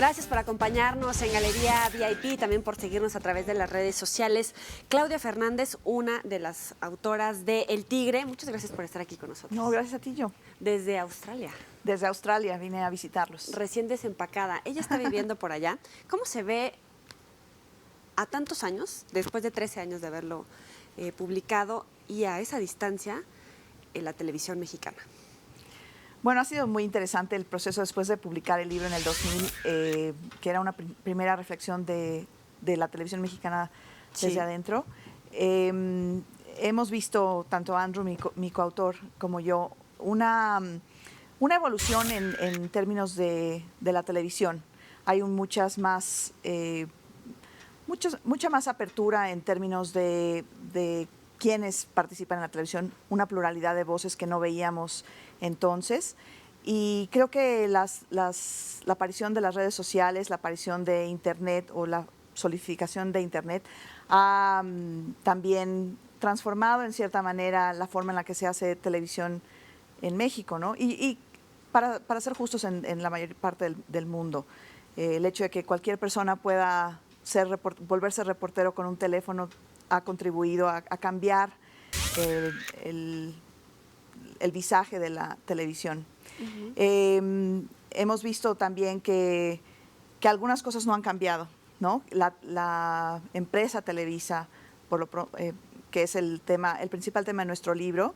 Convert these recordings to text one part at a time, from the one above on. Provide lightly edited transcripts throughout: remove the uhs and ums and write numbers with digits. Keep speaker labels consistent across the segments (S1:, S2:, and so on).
S1: Gracias por acompañarnos en Galería VIP, también por seguirnos a través de las redes sociales. Claudia Fernández, una de las autoras de El Tigre, muchas gracias por estar aquí con nosotros.
S2: No, gracias a ti, yo.
S1: Desde Australia.
S2: Desde Australia vine a visitarlos.
S1: Recién desempacada. Ella está viviendo por allá. ¿Cómo se ve a tantos años, después de 13 años de haberlo publicado, y a esa distancia en la televisión mexicana?
S2: Bueno, ha sido muy interesante el proceso después de publicar el libro en el 2000, que era una primera reflexión de la televisión mexicana desde adentro. Hemos visto, tanto Andrew, mi coautor, como yo, una evolución en términos de la televisión. Hay mucha más apertura en términos de quienes participan en la televisión, una pluralidad de voces que no veíamos entonces. Y creo que la aparición de las redes sociales, la aparición de Internet o la solidificación de Internet ha también transformado en cierta manera la forma en la que se hace televisión en México, ¿no? Y para ser justos en la mayor parte del mundo, el hecho de que cualquier persona pueda volverse reportero con un teléfono ha contribuido a cambiar el visaje de la televisión. Hemos visto también que algunas cosas no han cambiado, ¿no? La empresa Televisa, que es el principal tema de nuestro libro,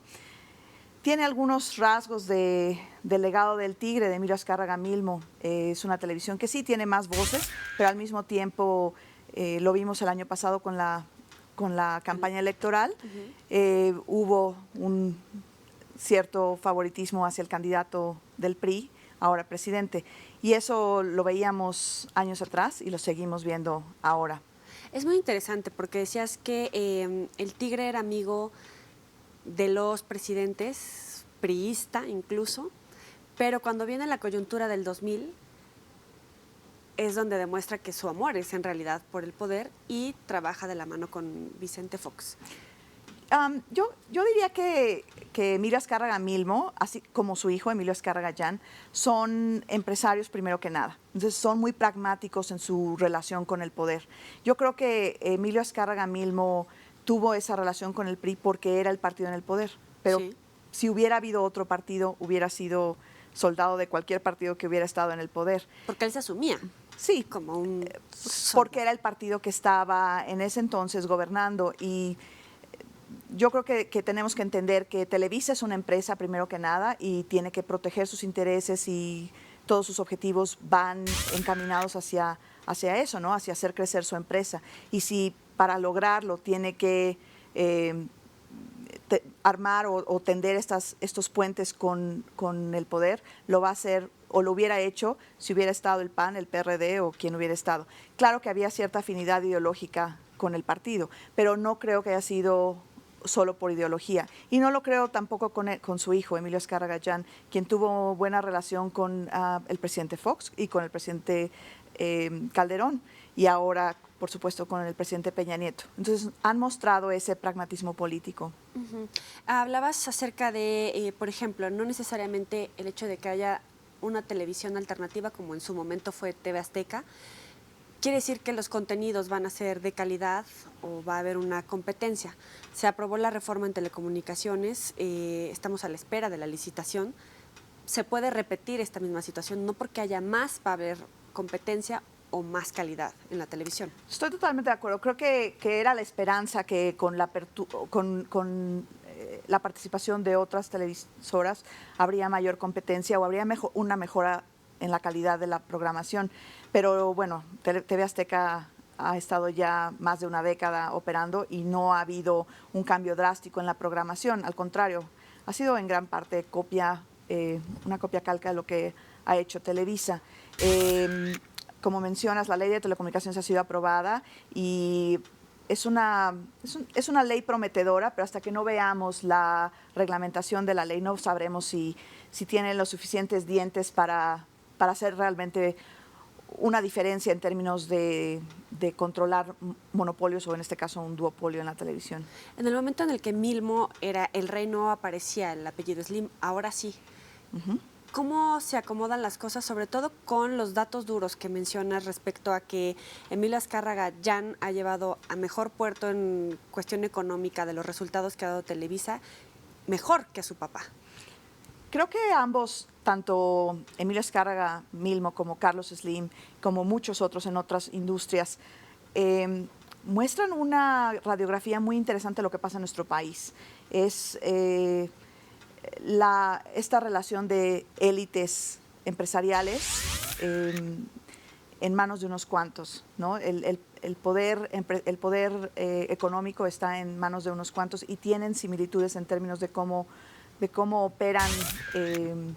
S2: tiene algunos rasgos del legado del Tigre, de Emilio Azcárraga Milmo. Es una televisión que sí tiene más voces, pero al mismo tiempo lo vimos el año pasado con la campaña electoral. Hubo un cierto favoritismo hacia el candidato del PRI, ahora presidente, y eso lo veíamos años atrás y lo seguimos viendo ahora.
S1: Es muy interesante porque decías que el Tigre era amigo de los presidentes, priista incluso, pero cuando viene la coyuntura del 2000 es donde demuestra que su amor es en realidad por el poder y trabaja de la mano con Vicente Fox.
S2: Yo diría que Emilio Azcárraga Milmo, así como su hijo Emilio Azcárraga Jan, son empresarios primero que nada. Entonces son muy pragmáticos en su relación con el poder. Yo creo que Emilio Azcárraga Milmo tuvo esa relación con el PRI porque era el partido en el poder. Pero sí, si hubiera habido otro partido, hubiera sido soldado de cualquier partido que hubiera estado en el poder.
S1: Porque él se asumía.
S2: Sí,
S1: como un
S2: porque era el partido que estaba en ese entonces gobernando. Y yo creo que tenemos que entender que Televisa es una empresa primero que nada y tiene que proteger sus intereses, y todos sus objetivos van encaminados hacia eso, ¿no? Hacia hacer crecer su empresa. Y si para lograrlo tiene que armar o tender estos puentes con el poder, lo va a hacer o lo hubiera hecho si hubiera estado el PAN, el PRD o quien hubiera estado. Claro que había cierta afinidad ideológica con el partido, pero no creo que haya sido solo por ideología. Y no lo creo tampoco con su hijo, Emilio Azcárraga Jan, quien tuvo buena relación con el presidente Fox y con el presidente Calderón, y ahora, por supuesto, con el presidente Peña Nieto. Entonces, han mostrado ese pragmatismo político.
S1: Hablabas acerca de, por ejemplo, no necesariamente el hecho de que haya una televisión alternativa, como en su momento fue TV Azteca, ¿quiere decir que los contenidos van a ser de calidad o va a haber una competencia? Se aprobó la reforma en telecomunicaciones, estamos a la espera de la licitación. ¿Se puede repetir esta misma situación? No porque haya más va a haber competencia o más calidad en la televisión.
S2: Estoy totalmente de acuerdo. Creo que era la esperanza que con la participación de otras televisoras habría mayor competencia o habría una mejora en la calidad de la programación. Pero bueno, TV Azteca ha estado ya más de una década operando y no ha habido un cambio drástico en la programación. Al contrario, ha sido en gran parte una copia calca de lo que ha hecho Televisa. Como mencionas, la ley de telecomunicaciones ha sido aprobada y es una ley prometedora, pero hasta que no veamos la reglamentación de la ley no sabremos si tiene los suficientes dientes para hacer realmente una diferencia en términos de controlar monopolios o en este caso un duopolio en la televisión.
S1: En el momento en el que Milmo era el rey no aparecía el apellido Slim, ahora sí. ¿Cómo se acomodan las cosas, sobre todo con los datos duros que mencionas respecto a que Emilio Azcárraga Llán ha llevado a mejor puerto en cuestión económica de los resultados que ha dado Televisa, mejor que su papá?
S2: Creo que ambos, tanto Emilio Azcárraga Milmo como Carlos Slim, como muchos otros en otras industrias, muestran una radiografía muy interesante de lo que pasa en nuestro país. Es esta relación de élites empresariales en manos de unos cuantos, ¿no? El poder económico está en manos de unos cuantos y tienen similitudes en términos de cómo operan en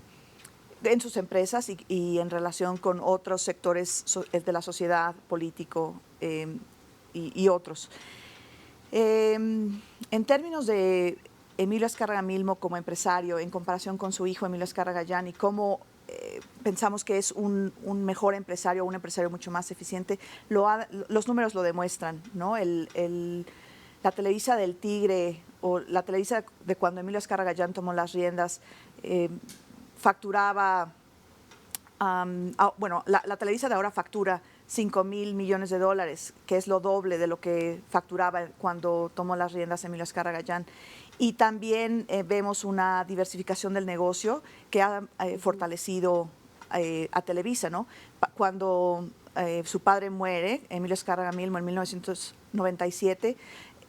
S2: sus empresas y en relación con otros sectores de la sociedad, político y otros. En términos de Emilio Azcárraga Milmo como empresario, en comparación con su hijo Emilio Azcárraga Llán, y cómo pensamos que es un mejor empresario, un empresario mucho más eficiente, los números lo demuestran, ¿no? La Televisa del Tigre o la Televisa de cuando Emilio Azcárraga Llán tomó las riendas, facturaba, la Televisa de ahora factura 5,000 millones de dólares, que es lo doble de lo que facturaba cuando tomó las riendas Emilio Azcárraga Llán. Y también vemos una diversificación del negocio que ha fortalecido a Televisa, ¿no? Cuando su padre muere, Emilio Azcárraga Milmo, en 1997,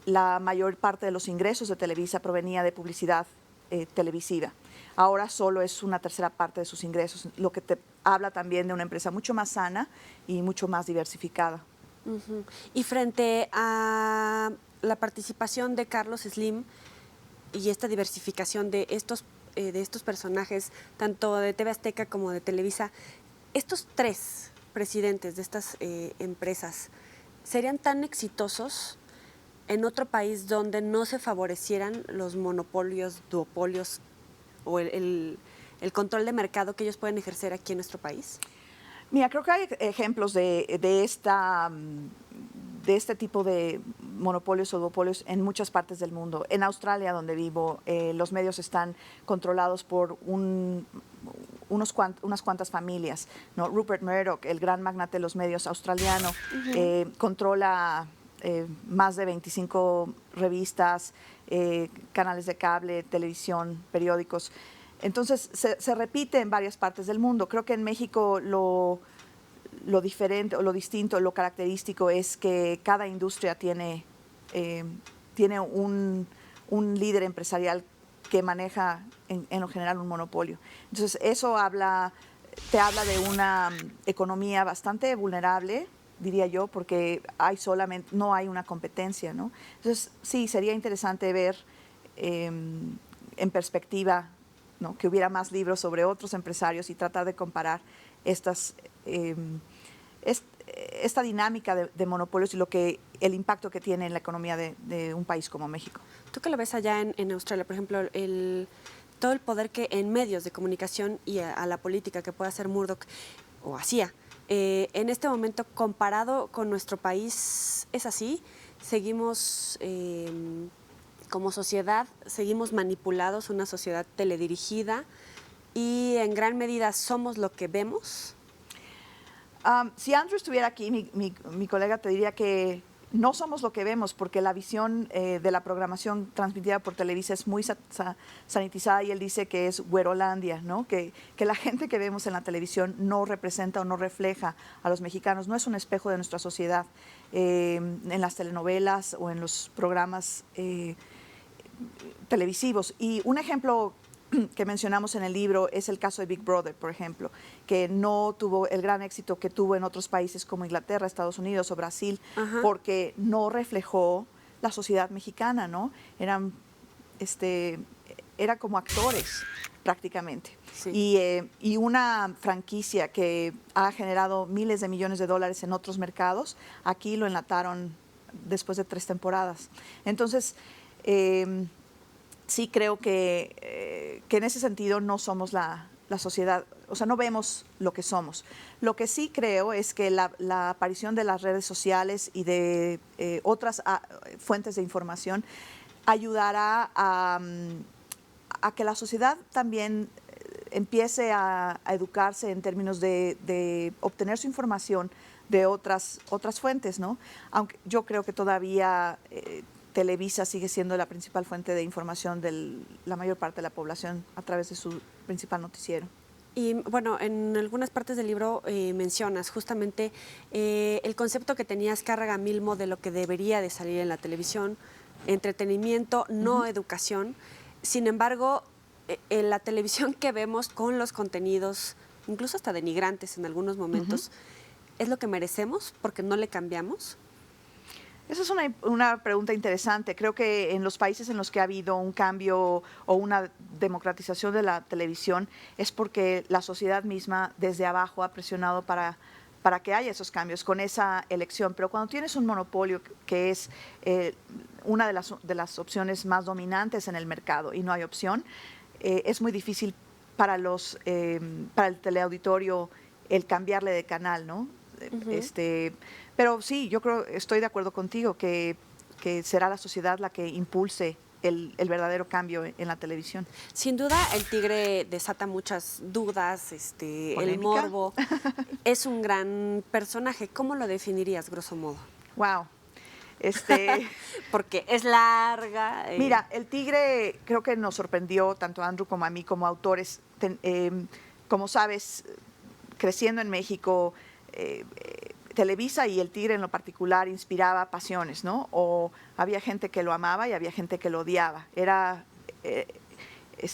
S2: la mayor parte de los ingresos de Televisa provenía de publicidad televisiva. Ahora solo es una tercera parte de sus ingresos, lo que te habla también de una empresa mucho más sana y mucho más diversificada.
S1: Uh-huh. Y frente a la participación de Carlos Slim y esta diversificación de estos personajes, tanto de TV Azteca como de Televisa, estos tres presidentes de estas empresas, ¿serían tan exitosos en otro país donde no se favorecieran los monopolios, duopolios o el control de mercado que ellos pueden ejercer aquí en nuestro país?
S2: Mira, creo que hay ejemplos de este tipo de monopolios o duopolios en muchas partes del mundo. En Australia, donde vivo, los medios están controlados por unas cuantas familias, ¿no? Rupert Murdoch, el gran magnate de los medios australiano, controla más de 25 revistas, canales de cable, televisión, periódicos. Entonces, se repite en varias partes del mundo. Creo que en México lo diferente o lo distinto, lo característico es que cada industria tiene un líder empresarial que maneja en lo general un monopolio. Entonces, eso te habla de una economía bastante vulnerable, diría yo, porque no hay una competencia, ¿no? Entonces, sí, sería interesante ver en perspectiva, ¿no?, que hubiera más libros sobre otros empresarios y tratar de comparar esta dinámica de monopolios y el impacto que tiene en la economía de un país como México.
S1: Tú que lo ves allá en Australia, por ejemplo, todo el poder que en medios de comunicación y a la política que puede hacer Murdoch o hacía, en este momento comparado con nuestro país, ¿es así? Seguimos como sociedad, seguimos manipulados, una sociedad teledirigida y en gran medida somos lo que vemos.
S2: Si Andrew estuviera aquí, mi colega, te diría que no somos lo que vemos, porque la visión de la programación transmitida por Televisa es muy sanitizada y él dice que es güerolandia, ¿no? Que la gente que vemos en la televisión no representa o no refleja a los mexicanos, no es un espejo de nuestra sociedad. En las telenovelas o en los programas televisivos. Y un ejemplo que mencionamos en el libro es el caso de Big Brother, por ejemplo, que no tuvo el gran éxito que tuvo en otros países como Inglaterra, Estados Unidos o Brasil, porque no reflejó la sociedad mexicana, ¿no? Era como actores prácticamente. Sí. Y una franquicia que ha generado miles de millones de dólares en otros mercados, aquí lo enlataron después de 3 temporadas. Entonces, sí creo que en ese sentido no somos la sociedad, o sea, no vemos lo que somos. Lo que sí creo es que la aparición de las redes sociales y de otras fuentes de información ayudará a que la sociedad también empiece a educarse en términos de obtener su información de otras fuentes, ¿no? Aunque yo creo que todavía Televisa sigue siendo la principal fuente de información de la mayor parte de la población a través de su principal noticiero.
S1: Y bueno, en algunas partes del libro mencionas justamente el concepto que tenía Azcárraga Milmo de lo que debería de salir en la televisión, entretenimiento, no educación. Sin embargo, en la televisión que vemos con los contenidos, incluso hasta denigrantes en algunos momentos, ¿es lo que merecemos porque no le cambiamos?
S2: Esa es una pregunta interesante. Creo que en los países en los que ha habido un cambio o una democratización de la televisión es porque la sociedad misma desde abajo ha presionado para que haya esos cambios con esa elección. Pero cuando tienes un monopolio que es una de las opciones más dominantes en el mercado y no hay opción, es muy difícil para el teleauditorio el cambiarle de canal, ¿no? Pero sí, estoy de acuerdo contigo que será la sociedad la que impulse el verdadero cambio en la televisión.
S1: Sin duda, el Tigre desata muchas dudas, el
S2: ¿Polémica?
S1: morbo. Es un gran personaje. ¿Cómo lo definirías, grosso modo?
S2: Wow.
S1: Porque es larga.
S2: Mira, el Tigre creo que nos sorprendió tanto a Andrew como a mí como autores. Como sabes, creciendo en México, Televisa y el Tigre en lo particular inspiraba pasiones, ¿no? O había gente que lo amaba y había gente que lo odiaba.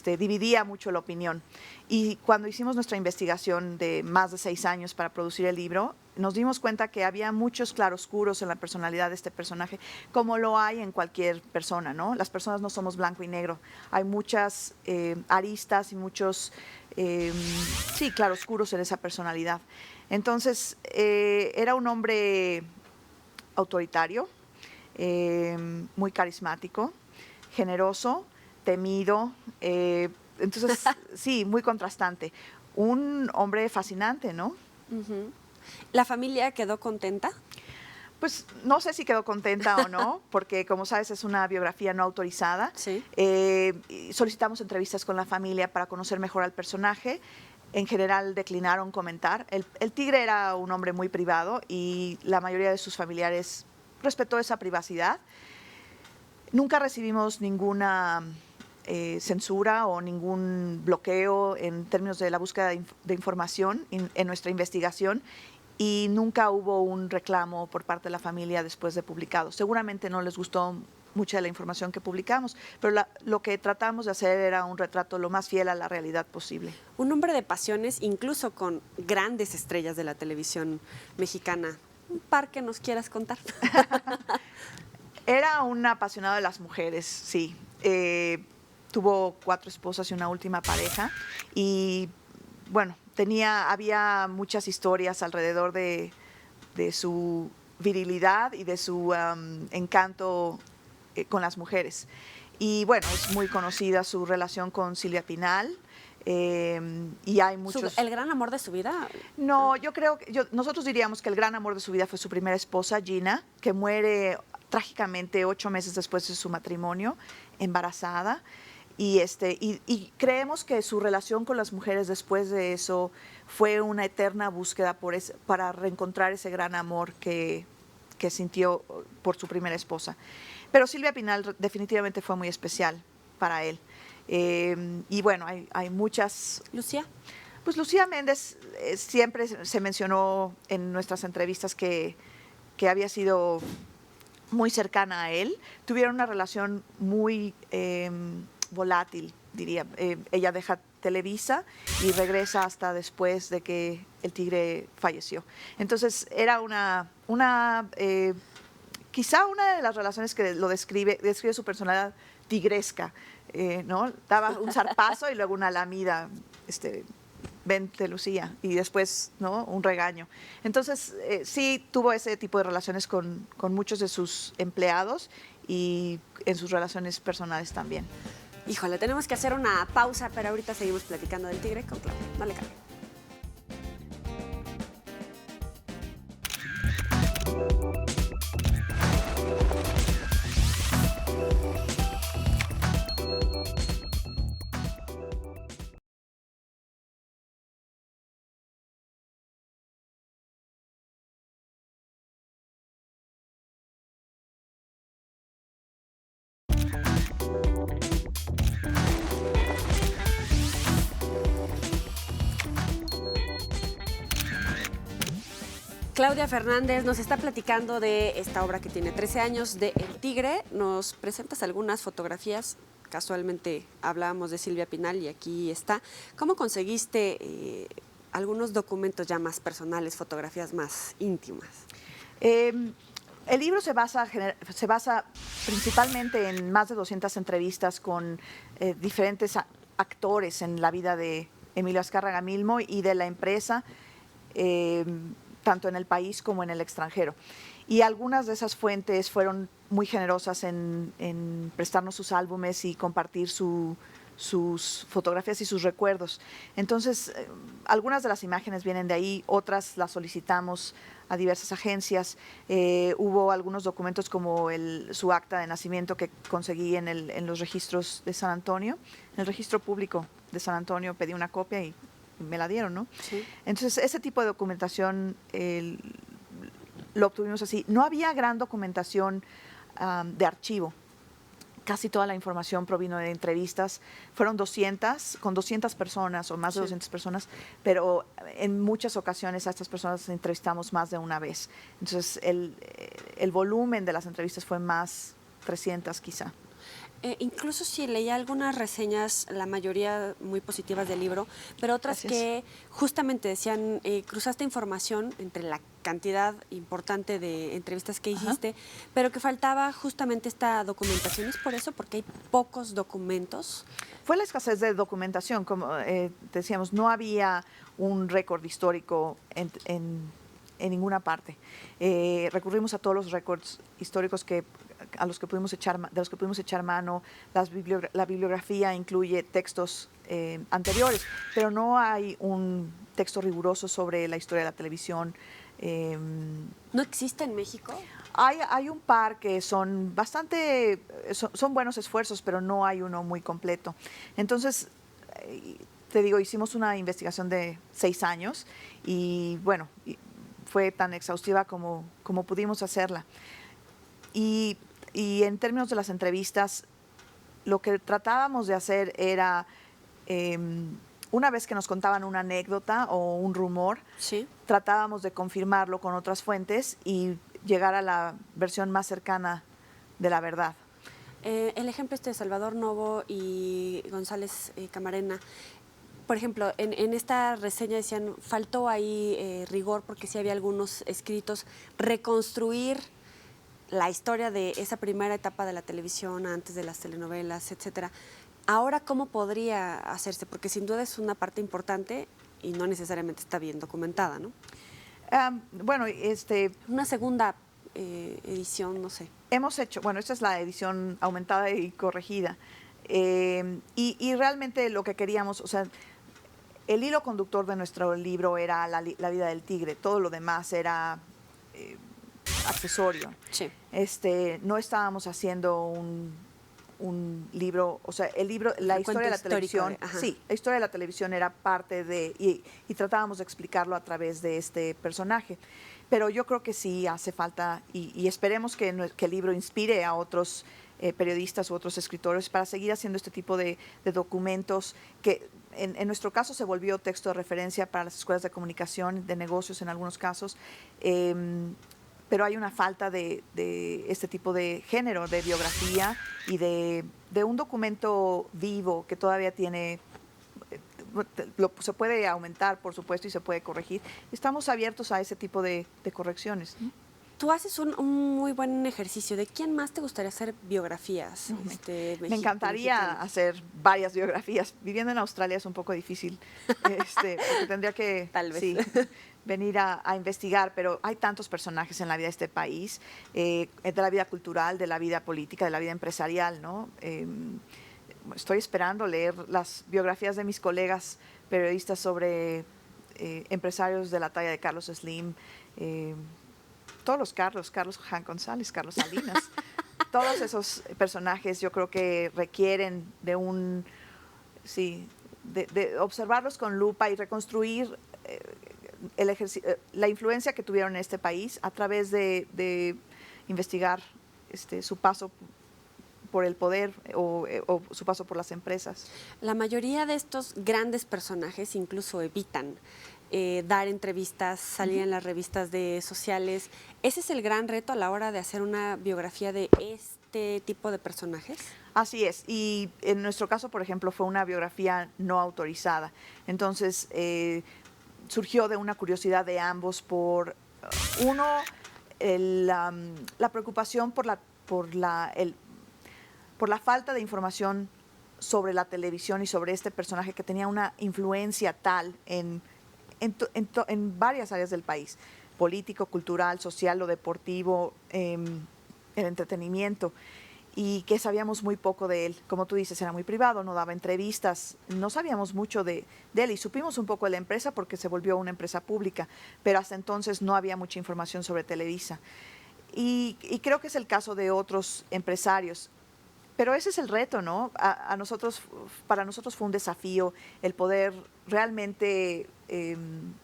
S2: Dividía mucho la opinión. Y cuando hicimos nuestra investigación de más de 6 años para producir el libro, nos dimos cuenta que había muchos claroscuros en la personalidad de este personaje, como lo hay en cualquier persona, ¿no? Las personas no somos blanco y negro. Hay muchas aristas y muchos, claroscuros en esa personalidad. Entonces, era un hombre autoritario, muy carismático, generoso, temido, entonces, sí, muy contrastante. Un hombre fascinante, ¿no?
S1: ¿La familia quedó contenta?
S2: Pues no sé si quedó contenta o no, porque como sabes es una biografía no autorizada.
S1: Sí.
S2: Solicitamos entrevistas con la familia para conocer mejor al personaje. En general declinaron comentar. El Tigre era un hombre muy privado y la mayoría de sus familiares respetó esa privacidad. Nunca recibimos ninguna censura o ningún bloqueo en términos de la búsqueda de información en nuestra investigación y nunca hubo un reclamo por parte de la familia después de publicado. Seguramente no les gustó mucha de la información que publicamos, pero lo que tratamos de hacer era un retrato lo más fiel a la realidad posible.
S1: Un hombre de pasiones, incluso con grandes estrellas de la televisión mexicana. ¿Un par que nos quieras contar?
S2: Era un apasionado de las mujeres, sí. Tuvo 4 esposas y una última pareja y, bueno, había muchas historias alrededor de su virilidad y de su encanto con las mujeres. Y bueno, es muy conocida su relación con Silvia Pinal. Y hay muchos...
S1: ¿El gran amor de su vida?
S2: No, yo creo que nosotros diríamos que el gran amor de su vida fue su primera esposa, Gina, que muere trágicamente 8 meses después de su matrimonio, embarazada. Y creemos que su relación con las mujeres después de eso fue una eterna búsqueda para reencontrar ese gran amor que sintió por su primera esposa. Pero Silvia Pinal definitivamente fue muy especial para él. Y bueno, hay muchas...
S1: ¿Lucía?
S2: Pues Lucía Méndez siempre se mencionó en nuestras entrevistas que había sido muy cercana a él. Tuvieron una relación muy volátil, diría. Ella deja Televisa y regresa hasta después de que el Tigre falleció. Entonces era quizá una de las relaciones que lo describe su personalidad tigresca, ¿no? Daba un zarpazo y luego una lamida, vente Lucía, y después, ¿no?, un regaño. Entonces, sí tuvo ese tipo de relaciones con muchos de sus empleados y en sus relaciones personales también.
S1: Híjole, tenemos que hacer una pausa, pero ahorita seguimos platicando del Tigre con Claudia. No le cambie. Claudia Fernández nos está platicando de esta obra que tiene 13 años, de El Tigre. Nos presentas algunas fotografías. Casualmente hablábamos de Silvia Pinal y aquí está. ¿Cómo conseguiste algunos documentos ya más personales, fotografías más íntimas?
S2: El libro se basa principalmente en más de 200 entrevistas con diferentes actores en la vida de Emilio Azcárraga Milmo y de la empresa, tanto en el país como en el extranjero. Y algunas de esas fuentes fueron muy generosas en prestarnos sus álbumes y compartir sus fotografías y sus recuerdos. Entonces, algunas de las imágenes vienen de ahí, otras las solicitamos a diversas agencias. Hubo algunos documentos como su acta de nacimiento que conseguí en los registros de San Antonio, en el registro público de San Antonio, pedí una copia y me la dieron, ¿no?
S1: Sí.
S2: Entonces, ese tipo de documentación lo obtuvimos así. No había gran documentación de archivo. Casi toda la información provino de entrevistas. Fueron 200, con 200 personas o más de 200 personas, pero en muchas ocasiones a estas personas entrevistamos más de una vez. Entonces, el volumen de las entrevistas fue más 300 quizá.
S1: Incluso si leía algunas reseñas, la mayoría muy positivas del libro, pero otras que justamente decían, cruzaste información entre la cantidad importante de entrevistas que hiciste, pero que faltaba justamente esta documentación. ¿Es por eso? Porque hay pocos documentos.
S2: Fue la escasez de documentación, como decíamos, no había un récord histórico en ninguna parte. Recurrimos a todos los récords históricos de los que pudimos echar mano. La bibliografía incluye textos anteriores, pero no hay un texto riguroso sobre la historia de la televisión.
S1: ¿No existe en México?
S2: Hay un par que son son buenos esfuerzos, pero no hay uno muy completo. Entonces, te digo, hicimos una investigación de 6 años y bueno, fue tan exhaustiva como pudimos hacerla. Y en términos de las entrevistas, lo que tratábamos de hacer era, una vez que nos contaban una anécdota o un rumor,
S1: sí,
S2: tratábamos de confirmarlo con otras fuentes y llegar a la versión más cercana de la verdad.
S1: El ejemplo de Salvador Novo y González Camarena. Por ejemplo, en esta reseña decían, faltó ahí rigor porque sí había algunos escritos, reconstruir la historia de esa primera etapa de la televisión, antes de las telenovelas, etcétera. Ahora, ¿cómo podría hacerse? Porque sin duda es una parte importante y no necesariamente está bien documentada, ¿no?
S2: Bueno,
S1: una segunda edición, no sé.
S2: Hemos hecho, bueno, esta es la edición aumentada y corregida. Y realmente lo que queríamos, o sea, el hilo conductor de nuestro libro era la vida del tigre, todo lo demás era accesorio.
S1: Sí.
S2: No estábamos haciendo un libro, o sea, el libro, la historia de la televisión, sí, la historia de la televisión era parte de, y tratábamos de explicarlo a través de este personaje. Pero yo creo que sí hace falta, y esperemos que el libro inspire a otros periodistas u otros escritores para seguir haciendo este tipo de documentos que en nuestro caso se volvió texto de referencia para las escuelas de comunicación, de negocios en algunos casos, pero hay una falta de este tipo de género, de biografía y de un documento vivo que todavía tiene, se puede aumentar, por supuesto, y se puede corregir. Estamos abiertos a ese tipo de correcciones, ¿no?
S1: Tú haces un muy buen ejercicio. ¿De quién más te gustaría hacer biografías?
S2: Me encantaría hacer varias biografías. Viviendo en Australia es un poco difícil, porque tendría que
S1: tal vez.
S2: Sí, venir a investigar, pero hay tantos personajes en la vida de este país, de la vida cultural, de la vida política, de la vida empresarial, ¿no? Estoy esperando leer las biografías de mis colegas periodistas sobre empresarios de la talla de Carlos Slim, todos los Carlos Jan González, Carlos Salinas, todos esos personajes yo creo que requieren de de observarlos con lupa y reconstruir la influencia que tuvieron en este país a través de investigar su paso por el poder o su paso por las empresas.
S1: La mayoría de estos grandes personajes incluso evitan dar entrevistas, salir en las revistas sociales. ¿Ese es el gran reto a la hora de hacer una biografía de este tipo de personajes?
S2: Así es, y en nuestro caso, por ejemplo, fue una biografía no autorizada. Entonces, surgió de una curiosidad de ambos por, uno, la preocupación por la falta de información sobre la televisión y sobre este personaje que tenía una influencia tal en varias áreas del país, político, cultural, social, lo deportivo, el entretenimiento, y que sabíamos muy poco de él. Como tú dices, era muy privado, no daba entrevistas, no sabíamos mucho de él, y supimos un poco de la empresa porque se volvió una empresa pública, pero hasta entonces no había mucha información sobre Televisa. Y creo que es el caso de otros empresarios. Pero ese es el reto, ¿no? Para nosotros fue un desafío el poder realmente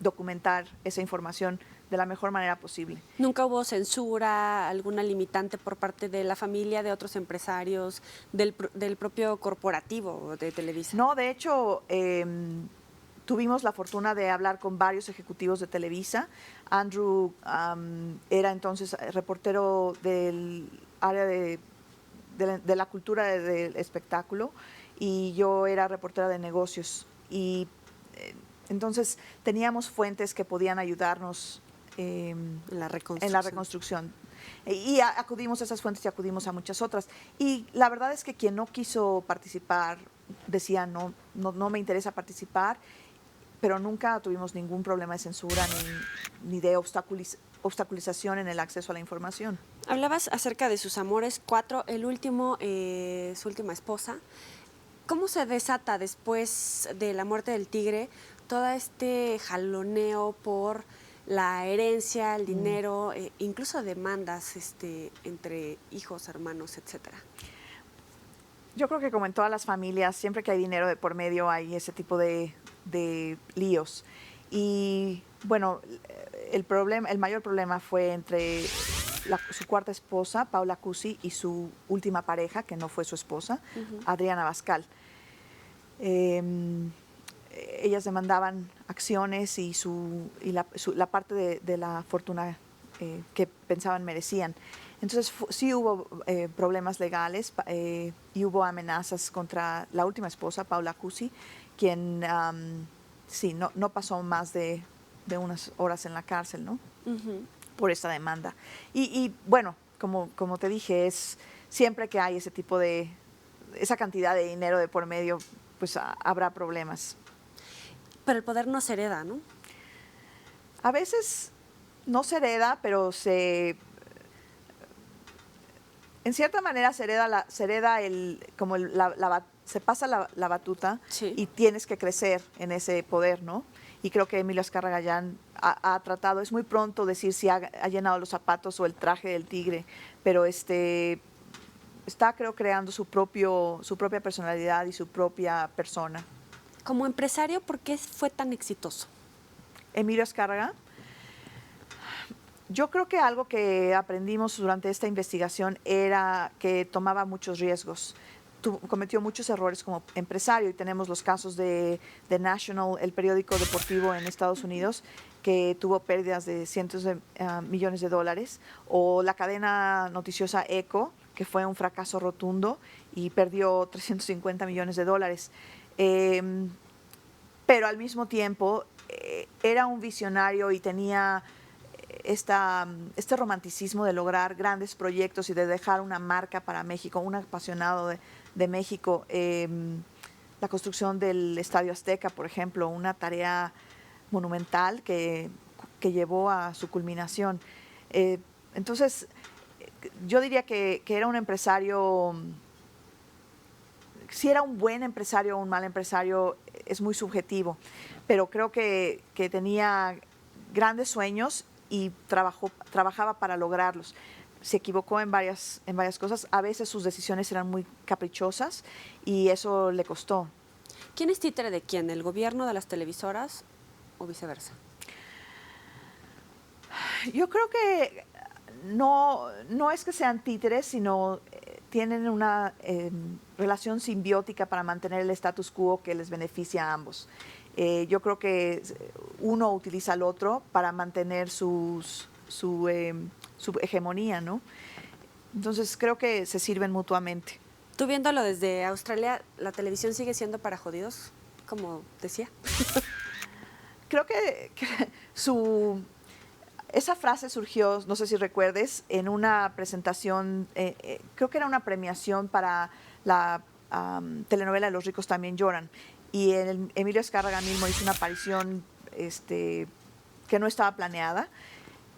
S2: documentar esa información de la mejor manera posible.
S1: ¿Nunca hubo censura, alguna limitante por parte de la familia, de otros empresarios, del propio corporativo de Televisa?
S2: No, de hecho, tuvimos la fortuna de hablar con varios ejecutivos de Televisa. Andrew era entonces reportero del área de la cultura del espectáculo, y yo era reportera de negocios. Y entonces teníamos fuentes que podían ayudarnos
S1: En la
S2: en la reconstrucción. Y acudimos a esas fuentes y acudimos a muchas otras. Y la verdad es que quien no quiso participar decía no me interesa participar, pero nunca tuvimos ningún problema de censura ni de obstaculización en el acceso a la información.
S1: Hablabas acerca de sus amores, 4, el último, su última esposa. ¿Cómo se desata después de la muerte del tigre todo este jaloneo por la herencia, el dinero, incluso demandas entre hijos, hermanos, etcétera?
S2: Yo creo que como en todas las familias, siempre que hay dinero de por medio hay ese tipo de líos. Y bueno, el mayor problema fue entre su cuarta esposa, Paula Cusi, y su última pareja, que no fue su esposa, Adriana Bascal. Ellas demandaban acciones y la parte de la fortuna que pensaban merecían. Entonces sí hubo problemas legales y hubo amenazas contra la última esposa, Paula Cusi, quien sí, no pasó más de unas horas en la cárcel, ¿no? Por esta demanda. Y bueno, como te dije, siempre que hay ese tipo esa cantidad de dinero de por medio, pues habrá problemas.
S1: Pero el poder no se hereda, ¿no?
S2: A veces no se hereda, pero en cierta manera se hereda se pasa la batuta,
S1: Sí.
S2: y tienes que crecer en ese poder, ¿no? Y creo que Emilio Azcárraga Gallán ha tratado, es muy pronto decir si ha llenado los zapatos o el traje del tigre, pero está, creo, creando su propia personalidad y su propia persona.
S1: Como empresario, ¿por qué fue tan exitoso?
S2: Emilio Azcárraga, yo creo que algo que aprendimos durante esta investigación era que tomaba muchos riesgos. Cometió muchos errores como empresario, y tenemos los casos de The National, el periódico deportivo en Estados Unidos, que tuvo pérdidas de cientos de millones de dólares, o la cadena noticiosa ECO, que fue un fracaso rotundo y perdió 350 millones de dólares. Pero al mismo tiempo era un visionario y tenía este romanticismo de lograr grandes proyectos y de dejar una marca para México, un apasionado de México. La construcción del Estadio Azteca, por ejemplo, una tarea monumental que llevó a su culminación. Entonces, yo diría que era un empresario, si era un buen empresario o un mal empresario es muy subjetivo, pero creo que tenía grandes sueños y trabajaba para lograrlos. Se equivocó en varias cosas, a veces sus decisiones eran muy caprichosas y eso le costó.
S1: ¿Quién es títere de quién? ¿El gobierno, de las televisoras o viceversa?
S2: Yo creo que no es que sean títeres, sino tienen una relación simbiótica para mantener el status quo que les beneficia a ambos. Yo creo que uno utiliza al otro para mantener su hegemonía, ¿no? Entonces creo que se sirven mutuamente.
S1: Tú viéndolo desde Australia, ¿la televisión sigue siendo para jodidos, como decía?
S2: Creo que esa frase surgió, no sé si recuerdes, en una presentación, creo que era una premiación para la telenovela Los ricos también lloran. Y Emilio Azcárraga mismo hizo una aparición que no estaba planeada.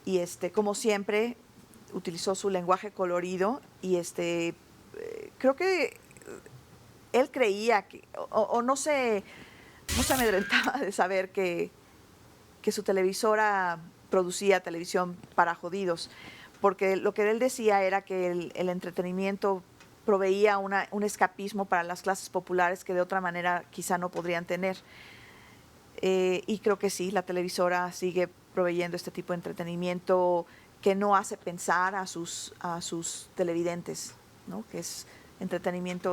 S2: Y como siempre, utilizó su lenguaje colorido y creo que él creía que, o no se amedrentaba de saber que su televisora producía televisión para jodidos, porque lo que él decía era que el entretenimiento proveía un escapismo para las clases populares que de otra manera quizá no podrían tener. Y creo que sí, la televisora sigue proveyendo este tipo de entretenimiento que no hace pensar a sus televidentes, ¿no? Que es entretenimiento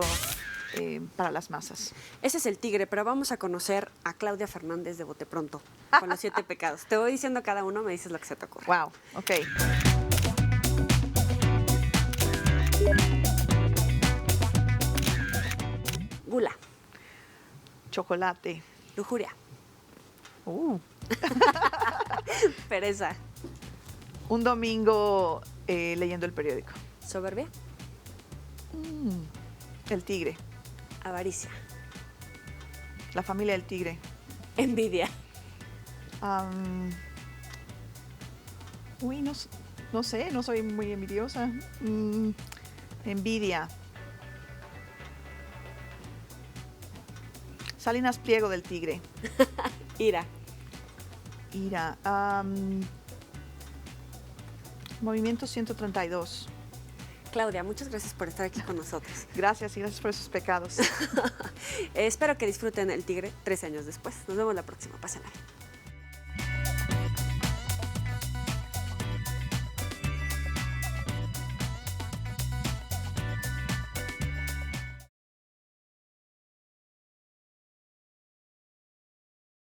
S2: para las masas.
S1: Ese es El Tigre, pero vamos a conocer a Claudia Fernández de Bote Pronto, con Los 7 Pecados. Te voy diciendo cada uno, me dices lo que se te ocurre.
S2: Wow, ok.
S1: Gula.
S2: Chocolate.
S1: Lujuria. Pereza.
S2: Un domingo leyendo el periódico.
S1: Soberbia.
S2: El tigre.
S1: Avaricia.
S2: La familia del tigre.
S1: Envidia.
S2: No sé, no soy muy envidiosa. Envidia. Salinas Pliego del tigre.
S1: Ira.
S2: Ira. Movimiento 132.
S1: Claudia, muchas gracias por estar aquí con nosotros.
S2: Gracias y gracias por esos pecados.
S1: Espero que disfruten El Tigre 13 años después. Nos vemos la próxima. Pásenla bien.